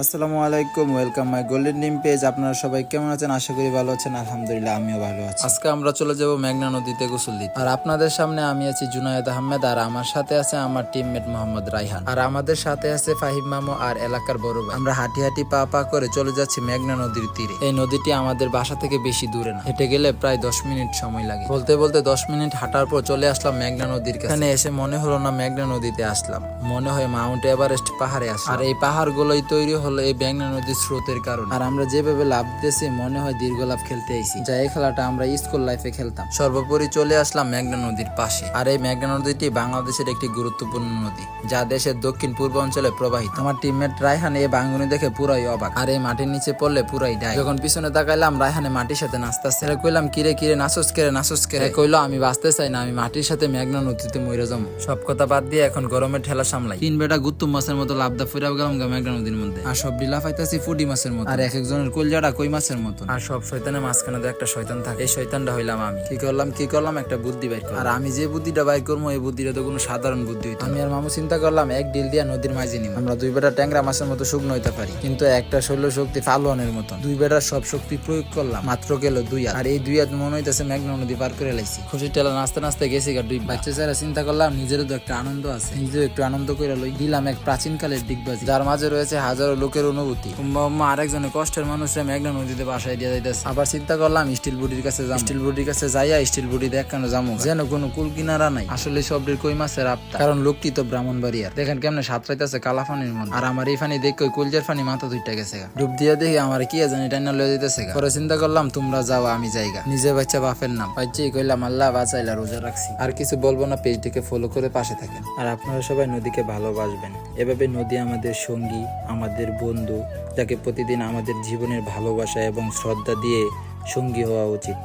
আসসালামু আলাইকুম, welcome my golden ডিম পেজ। আপনারা সবাই কেমন আছেন? আশা করি ভালো আছেন। আলহামদুলিল্লাহ, আমিও ভালো আছি। আজকে আমরা চলে যাব মেঘনা নদীতে গোসল দিতে। আর আপনাদের সামনে আমি আছি জুনায়েদ আহমেদ, আর আমার সাথে আছে আমার টিমমেট মোহাম্মদ রাইহান, আর আমাদের সাথে আছে ফাহিম মামু আর এলাকার বড় ভাই। আমরা হাঁটি হাঁটি পা পা করে চলে যাচ্ছি মেঘনা নদীর তীরে। এই নদীটি আমাদের বাসা থেকে বেশি দূরে না, হেঁটে গেলে প্রায় 10 মিনিট সময় লাগে। বলতে বলতে 10 মিনিট হাঁটার পর চলে আসলাম মেঘনা নদীর কাছে। এখানে এসে মনে হলো না মেঘনা নদীতে আসলাম, মনে হয় মাউন্ট এভারেস্ট পাহাড়ে আসলাম। আর এই পাহাড়গুলোই তৈরি হলো এই মেঘনা নদীর স্রোতের কারণে। আর আমরা যেভাবে লাভ দিয়েছি মনে হয় দীর্ঘ লাভ খেলতে আইছি, যা এই খেলাটা আমরা স্কুল লাইফে খেলতাম। সর্বোপরি চলে আসলাম মেঘনা নদীর পাশে। আর এই মেঘনা নদীটি বাংলাদেশের একটি গুরুত্বপূর্ণ নদী, যা দেশের দক্ষিণ পূর্ব অঞ্চলে প্রবাহিত। আমার টিমমেট রায়হান এই বাঙ্গুনি দেখে পুরাই অবাক, আর এই মাটির নিচে পড়লে পুরাই ডাই। যখন পিছনে তাকাইলাম রায়হানে মাটির সাথে নাচতেছে। কইলাম কিরে কিরে নাচস কেরে নাচস কেরে? কইলো আমি বাঁচতে চাই না, আমি মাটির সাথে মেঘনা নদীতে মরে যাবো। সব কথা বাদ দিয়ে এখন গরমের ঠেলা সামলাই। তিন বেটা গুত্তুম মাছের মতো লাভদা ফুরা গেলাম মেঘনা নদীর মধ্যে। আর সব ডিলা ফাইতাছি ফুডি মাছের মতো, আর এক একজনের কলজাটা কই মাছের মতো। আর সব শয়তানের মাঝখানে তো একটা শয়তান থাকে, এই শয়তানটা হইলাম আমি। কি করলাম একটা বুদ্ধি বাইর করলাম। আর আমি যে বুদ্ধিটা বাইর করবো এই বুদ্ধিটা তো কোনো সাধারণ বুদ্ধি হইতো। আমি আর মামু চিন্তা করলাম এক ডিল দিয়া নদীর মাঝে নিব। আমরা দুই বেটা ট্যাংরা মাছের মতো শুকনো হইতে পারি, কিন্তু একটা শৈল শক্তি ফালোয়ানের মতন। দুই বেটার সব শক্তি প্রয়োগ করলাম, মাত্র গেল 2 হাত। আর এই 2 হাত মনে হইতেছে মেঘনা নদী পার করে লাইছি। খুশি টেলা নাচতে নাচতে গেছি গা দুই বাচ্চা ছাড়া। চিন্তা করলাম নিজেরও তো একটা আনন্দ আছে, নিজেও একটু আনন্দ করে লই। দিলাম এক প্রাচীন কালের ডিগবাজি, যার মাঝে রয়েছে হাজারো লোকের অনুভূতি। আরেকজনের কষ্টের মানুষরা মেঘনা নদীতে বাসায় দিয়ে যাইতেছে। আবার চিন্তা করলাম স্টিল বুড়ির কাছে যাবো। স্টিল বুড়ির কাছে যাইয়া স্টিল বুড়ি দেখানো যাবো, যেন কোনো কুল কিনারা নাই। আসলে সবটির কই মাছের আপতা, কারণ লোকটি তো ব্রাহ্মণবাড়িয়ার। দেখেন কেমনে সাঁতরাইতেছে কালা ফানির মন। আর আমার এই ফানি দেখে কলজার ফানি মাথা দুইটা গেছে, ডুব দিয়ে দেখি আমার কি জানি টাইনা লয়ে দিতেছে। পরে চিন্তা করলাম তোমরা যাও আমি যাইগা। নিজে বাচ্চা বাপের নাম বাচ্চাই কইলাম আল্লাহ বাঁচাইলা, রোজা রাখছি। আর কিছু বলবো না, পেজটিকে ফলো করে পাশে থাকেন। আর আপনারা সবাই নদীকে ভালোবাসবেন। এভাবে নদী আমাদের সঙ্গী, আমাদের বন্ধু, যাকে প্রতিদিন আমাদের জীবনের ভালোবাসা এবং শ্রদ্ধা দিয়ে সঙ্গী হওয়া উচিত।